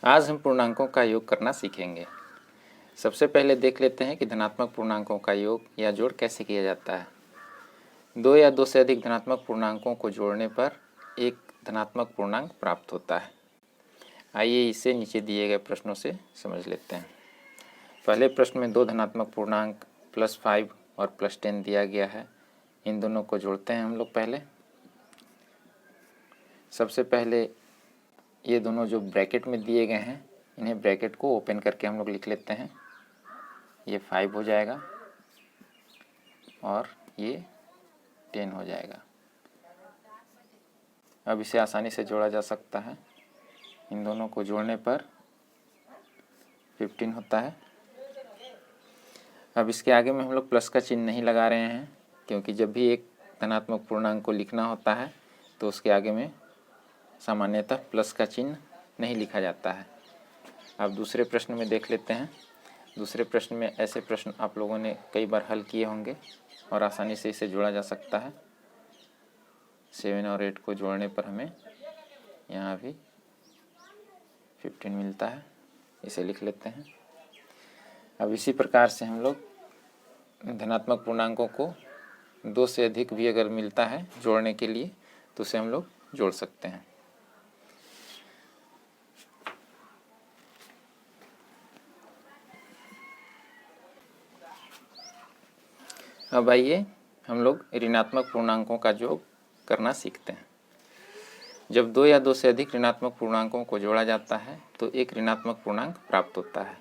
आज हम पूर्णांकों का योग करना सीखेंगे। सबसे पहले देख लेते हैं कि धनात्मक पूर्णांकों का योग या जोड़ कैसे किया जाता है। दो या दो से अधिक धनात्मक पूर्णांकों को जोड़ने पर एक धनात्मक पूर्णांक प्राप्त होता है। आइए इसे नीचे दिए गए प्रश्नों से समझ लेते हैं। पहले प्रश्न में दो धनात्मक पूर्णांक +5 और +10 दिया गया है। इन दोनों को जोड़ते हैं हम लोग। पहले सबसे पहले ये दोनों जो ब्रैकेट में दिए गए हैं, इन्हें ब्रैकेट को ओपन करके हम लोग लिख लेते हैं। ये 5 हो जाएगा और ये 10 हो जाएगा। अब इसे आसानी से जोड़ा जा सकता है। इन दोनों को जोड़ने पर 15 होता है। अब इसके आगे में हम लोग प्लस का चिन्ह नहीं लगा रहे हैं, क्योंकि जब भी एक धनात्मक पूर्णांक को लिखना होता है तो उसके आगे में सामान्यतः प्लस का चिन्ह नहीं लिखा जाता है। अब दूसरे प्रश्न में देख लेते हैं। दूसरे प्रश्न में ऐसे प्रश्न आप लोगों ने कई बार हल किए होंगे और आसानी से इसे जोड़ा जा सकता है। 7 और 8 को जोड़ने पर हमें यहाँ भी 15 मिलता है। इसे लिख लेते हैं। अब इसी प्रकार से हम लोग धनात्मक पूर्णांकों को दो से अधिक भी अगर मिलता है जोड़ने के लिए तो उसे हम लोग जोड़ सकते हैं। अब आइए हम लोग ऋणात्मक पूर्णांकों का योग करना सीखते हैं। जब दो या दो से अधिक ऋणात्मक पूर्णांकों को जोड़ा जाता है तो एक ऋणात्मक पूर्णांक प्राप्त होता है।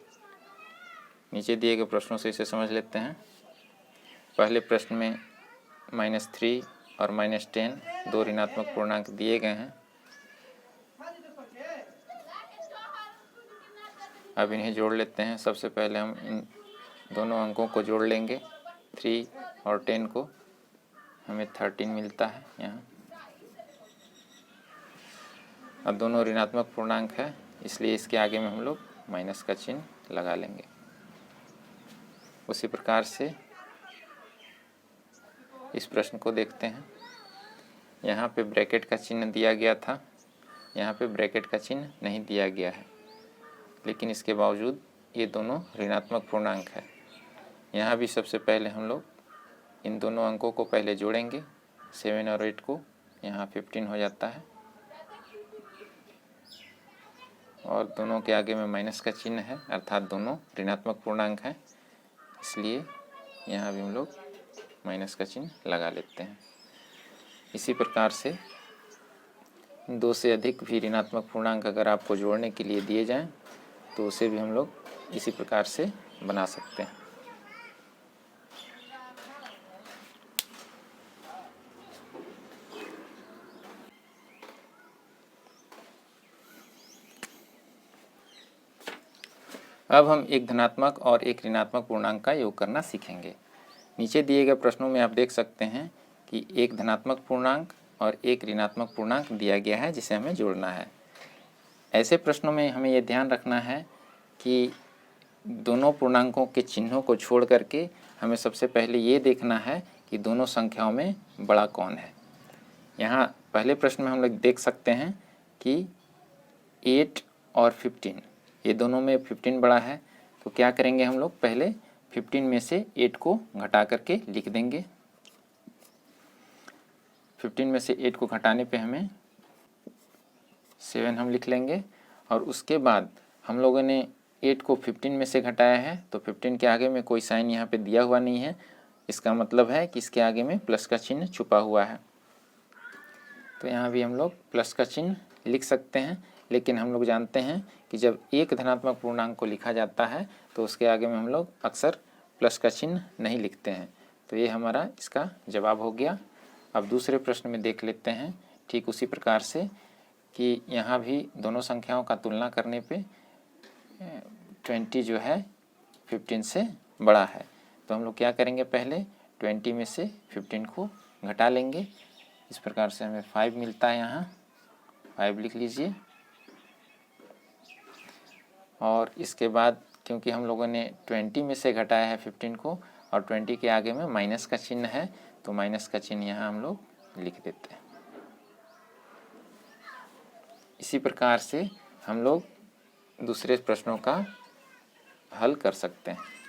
नीचे दिए गए प्रश्नों से इसे समझ लेते हैं। पहले प्रश्न में -3 और -10 दो ऋणात्मक पूर्णांक दिए गए हैं। अब इन्हें जोड़ लेते हैं। सबसे पहले हम इन दोनों अंकों को जोड़ लेंगे। 3 और 10 को हमें 13 मिलता है यहाँ। अब दोनों ऋणात्मक पूर्णांक है, इसलिए इसके आगे में हम लोग माइनस का चिन्ह लगा लेंगे। उसी प्रकार से इस प्रश्न को देखते हैं। यहाँ पे ब्रैकेट का चिन्ह दिया गया था, यहाँ पे ब्रैकेट का चिन्ह नहीं दिया गया है, लेकिन इसके बावजूद ये दोनों ऋणात्मक पूर्णांक है। यहाँ भी सबसे पहले हम लोग इन दोनों अंकों को पहले जोड़ेंगे। 7 और 8 को, यहाँ 15 हो जाता है और दोनों के आगे में माइनस का चिन्ह है, अर्थात दोनों ऋणात्मक पूर्णांक हैं, इसलिए यहाँ भी हम लोग माइनस का चिन्ह लगा लेते हैं। इसी प्रकार से दो से अधिक भी ऋणात्मक पूर्णांक अगर आपको जोड़ने के लिए दिए जाएं तो उसे भी हम लोग इसी प्रकार से बना सकते हैं। अब हम एक धनात्मक और एक ऋणात्मक पूर्णांक का योग करना सीखेंगे। नीचे दिए गए प्रश्नों में आप देख सकते हैं कि एक धनात्मक पूर्णांक और एक ऋणात्मक पूर्णांक दिया गया है जिसे हमें जोड़ना है। ऐसे प्रश्नों में हमें यह ध्यान रखना है कि दोनों पूर्णांकों के चिन्हों को छोड़ करके हमें सबसे पहले ये देखना है कि दोनों संख्याओं में बड़ा कौन है। यहाँ पहले प्रश्न में हम लोग देख सकते हैं कि 8 और 15, ये दोनों में 15 बड़ा है, तो क्या करेंगे हम लोग, पहले 15 में से 8 को घटा करके लिख देंगे। 15 में से 8 को घटाने पे हमें 7 हम लिख लेंगे और उसके बाद हम लोगों ने 8 को 15 में से घटाया है तो 15 के आगे में कोई साइन यहाँ पे दिया हुआ नहीं है। इसका मतलब है कि इसके आगे में प्लस का चिन्ह छुपा हुआ है, तो यहाँ भी हम लोग प्लस का चिन्ह लिख सकते हैं। लेकिन हम लोग जानते हैं कि जब एक धनात्मक पूर्णांक को लिखा जाता है तो उसके आगे में हम लोग अक्सर प्लस का चिन्ह नहीं लिखते हैं। तो ये हमारा इसका जवाब हो गया। अब दूसरे प्रश्न में देख लेते हैं ठीक उसी प्रकार से कि यहाँ भी दोनों संख्याओं का तुलना करने पे 20 जो है 15 से बड़ा है, तो हम लोग क्या करेंगे, पहले 20 में से 15 को घटा लेंगे। इस प्रकार से हमें 5 मिलता है, यहाँ 5 लिख लीजिए। और इसके बाद क्योंकि हम लोगों ने 20 में से घटाया है 15 को और 20 के आगे में माइनस का चिन्ह है, तो माइनस का चिन्ह यहाँ हम लोग लिख देते हैं। इसी प्रकार से हम लोग दूसरे प्रश्नों का हल कर सकते हैं।